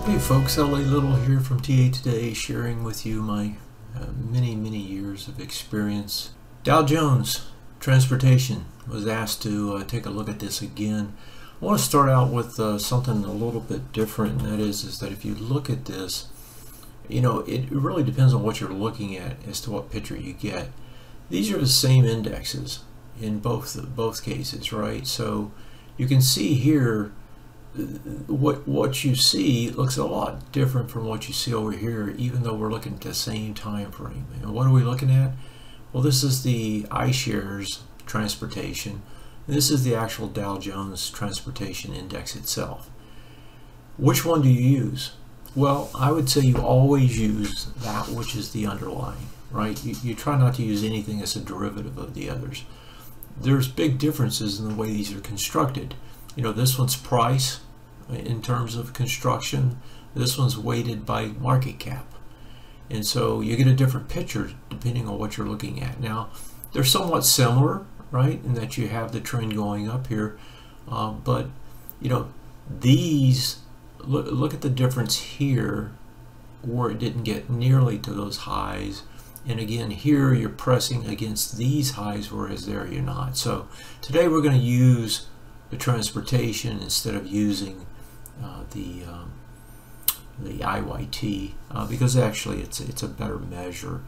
Hey folks, LA Little here from TA Today, sharing with you my many years of experience. Dow Jones Transportation was asked to take a look at this again. I want to start out with something a little bit different, and that is that if you look at this, it really depends on what you're looking at as to what picture you get. These are the same indexes in both cases, right? So you can see here what you see looks a lot different from what you see over here, even though we're looking at the same time frame. And what are we looking at? Well, this is the iShares Transportation. This is the actual Dow Jones Transportation Index itself. Which one do you use? Well, I would say you always use that which is the underlying, right? You try not to use anything that's a derivative of the others. There's big differences in the way these are constructed. This one's price in terms of construction. This one's weighted by market cap. And so you get a different picture depending on what you're looking at. Now, they're somewhat similar, right, in that you have the trend going up here. But, these, look at the difference here where it didn't get nearly to those highs. And again, here you're pressing against these highs, whereas there you're not. So today we're going to use the transportation instead of using the IYT because actually it's a better measure.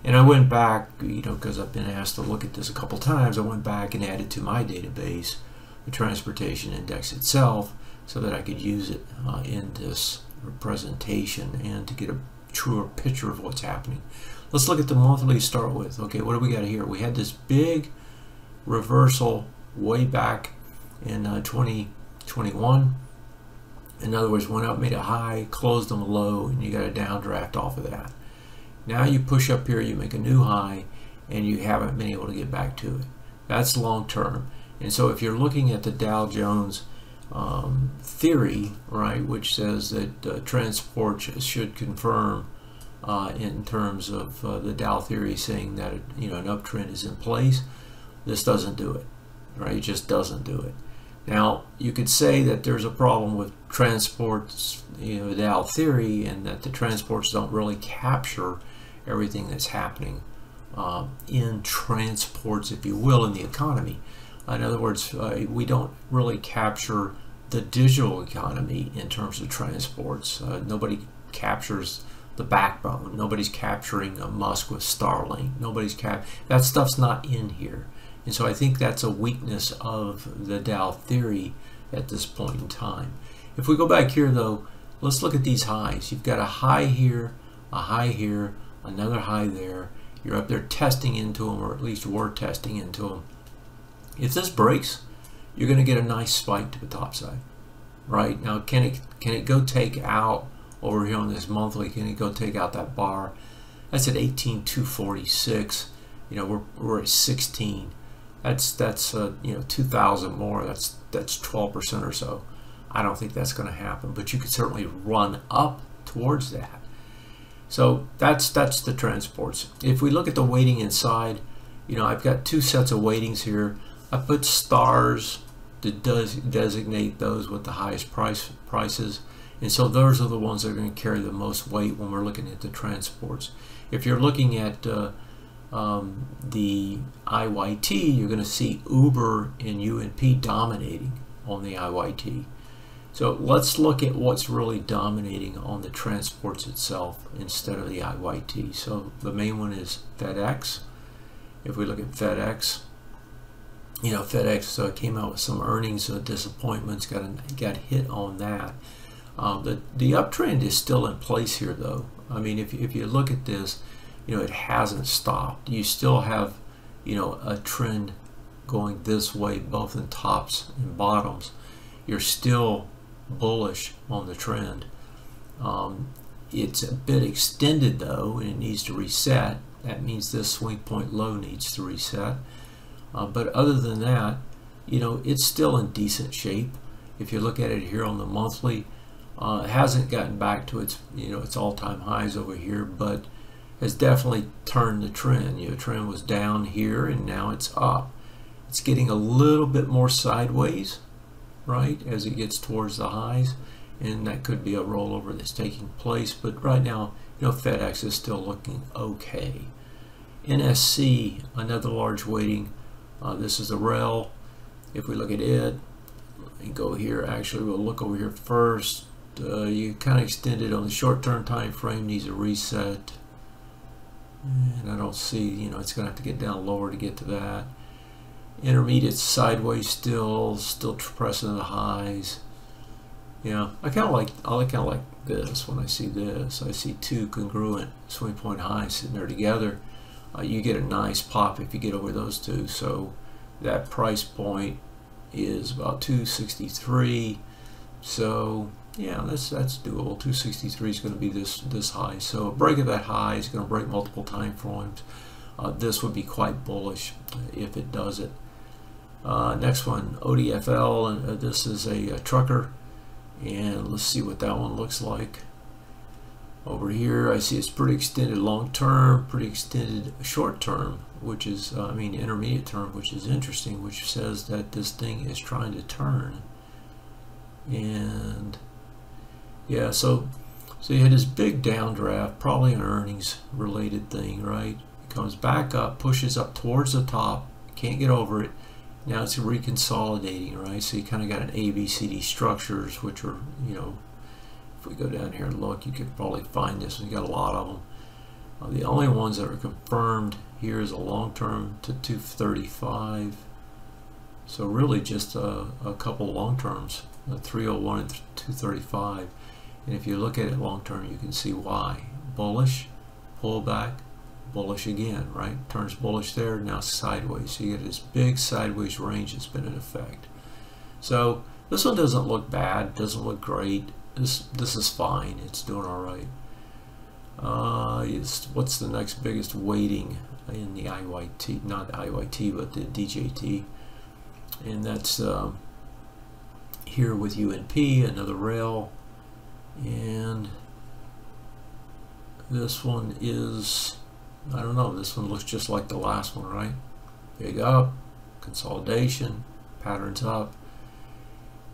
And I went back, because I've been asked to look at this a couple times. I went back and added to my database the transportation index itself so that I could use it in this presentation and to get a truer picture of what's happening. Let's look at the monthly to start with. Okay, what do we got here? We had this big reversal way back in 2021. In other words, went up, made a high, closed them low, and you got a downdraft off of that. Now you push up here, you make a new high, and you haven't been able to get back to it. That's long term. And so if you're looking at the Dow Jones theory, right, which says that transport should confirm in terms of the Dow Theory saying that an uptrend is in place, this doesn't do it, right? It just doesn't do it. Now, you could say that there's a problem with transports, Dow Theory, and that the transports don't really capture everything that's happening in transports, if you will, in the economy. In other words, we don't really capture the digital economy in terms of transports. Nobody captures the backbone. Nobody's capturing Musk with Starlink. That stuff's not in here. And so I think that's a weakness of the Dow Theory at this point in time. If we go back here though, let's look at these highs. You've got a high here, another high there. You're up there testing into them, or at least we're testing into them. If this breaks, you're going to get a nice spike to the top side. Right? Now, can it go take out over here on this monthly? Can it go take out that bar? That's at 18,246. We're at 16. That's 2,000 more. That's 12% or so. I don't think that's going to happen, but you could certainly run up towards that. So that's the transports. If we look at the weighting inside, I've got two sets of weightings here. I put stars to designate those with the highest prices, and so those are the ones that are going to carry the most weight when we're looking at the transports. If you're looking at the IYT, you're going to see Uber and UNP dominating on the IYT. So let's look at what's really dominating on the transports itself instead of the IYT. So the main one is FedEx. If we look at FedEx, FedEx came out with some earnings disappointments, got hit on that. The uptrend is still in place here though. I mean, if you look at this, it hasn't stopped. You still have, a trend going this way, both in tops and bottoms. You're still bullish on the trend. It's a bit extended though, and it needs to reset. That means this swing point low needs to reset. But other than that, it's still in decent shape. If you look at it here on the monthly, it hasn't gotten back to its all-time highs over here, but has definitely turned the trend. The trend was down here and now it's up. It's getting a little bit more sideways, right, as it gets towards the highs, and that could be a rollover that's taking place. But right now, FedEx is still looking okay. NSC, another large weighting. This is the rail. If we look at it and go here, actually we'll look over here first. You kind of extended on the short-term time frame, needs a reset. And I don't see, it's going to have to get down lower to get to that. Intermediate sideways still pressing the highs. Yeah, I kind of like this. When I see this, I see two congruent swing point highs sitting there together. You get a nice pop if you get over those two. So that price point is about 263. So yeah, that's doable. 263 is going to be this high. So a break of that high is going to break multiple time frames. This would be quite bullish if it does it. Next one, ODFL, and this is a trucker, and let's see what that one looks like. Over here, I see it's pretty extended long term, pretty extended short term, which is, intermediate term, which is interesting, which says that this thing is trying to turn. And yeah, so you had this big downdraft, probably an earnings related thing, right? It comes back up, pushes up towards the top, can't get over it. Now it's reconsolidating, right? So you kind of got an ABCD structures, which are, if we go down here and look, you could probably find this. We got a lot of them. The only ones that are confirmed here is a long-term to 235. So really just a couple long-terms, 301 and 235. And if you look at it long-term, you can see why. Bullish, pullback, bullish again, right? Turns bullish there, now sideways. So you get this big sideways range that's been in effect. So this one doesn't look bad, doesn't look great. This is fine, it's doing all right. What's the next biggest weighting in the IYT? Not the IYT, but the DJT. And that's here with UNP, another rail. And this one is, I don't know, this one looks just like the last one, right? Big up, consolidation, patterns up,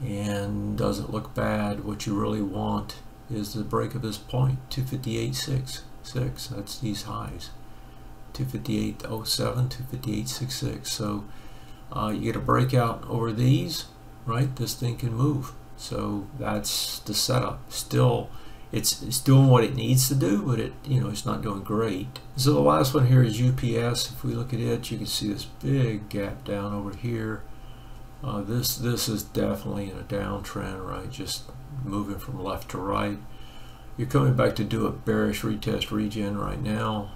and doesn't look bad. What you really want is the break of this point, 258.66. That's these highs, 258.07, 258.66. So you get a breakout over these, right? This thing can move. So that's the setup. Still, it's doing what it needs to do, but it's not doing great. So the last one here is UPS. If we look at it, you can see this big gap down over here. This is definitely in a downtrend, right? Just moving from left to right. You're coming back to do a bearish retest regen right now.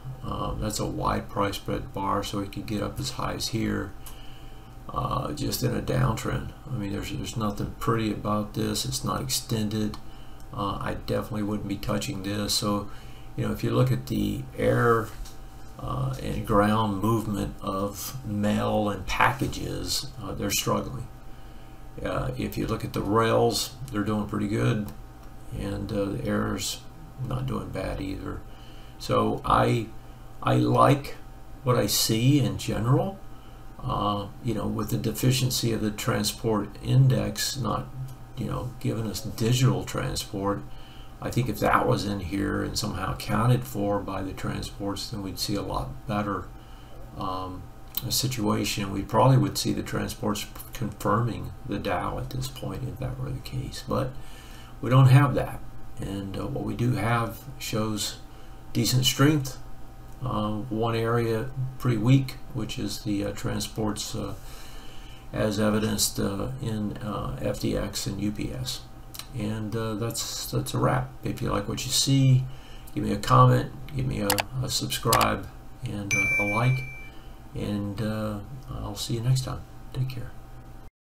That's a wide price spread bar, so it could get up as high as here. Just in a downtrend. I mean, there's nothing pretty about this. It's not extended. I definitely wouldn't be touching this. So, if you look at the air and ground movement of mail and packages, they're struggling. If you look at the rails, they're doing pretty good, and the air's not doing bad either. So I like what I see in general. With the deficiency of the transport index not, giving us digital transport, I think if that was in here and somehow accounted for by the transports, then we'd see a lot better situation. We probably would see the transports confirming the Dow at this point if that were the case. But we don't have that. And what we do have shows decent strength. One area pretty weak, which is the transports as evidenced in FDX and UPS. And that's a wrap. If you like what you see, give me a comment, give me a subscribe and a like, and I'll see you next time. Take care.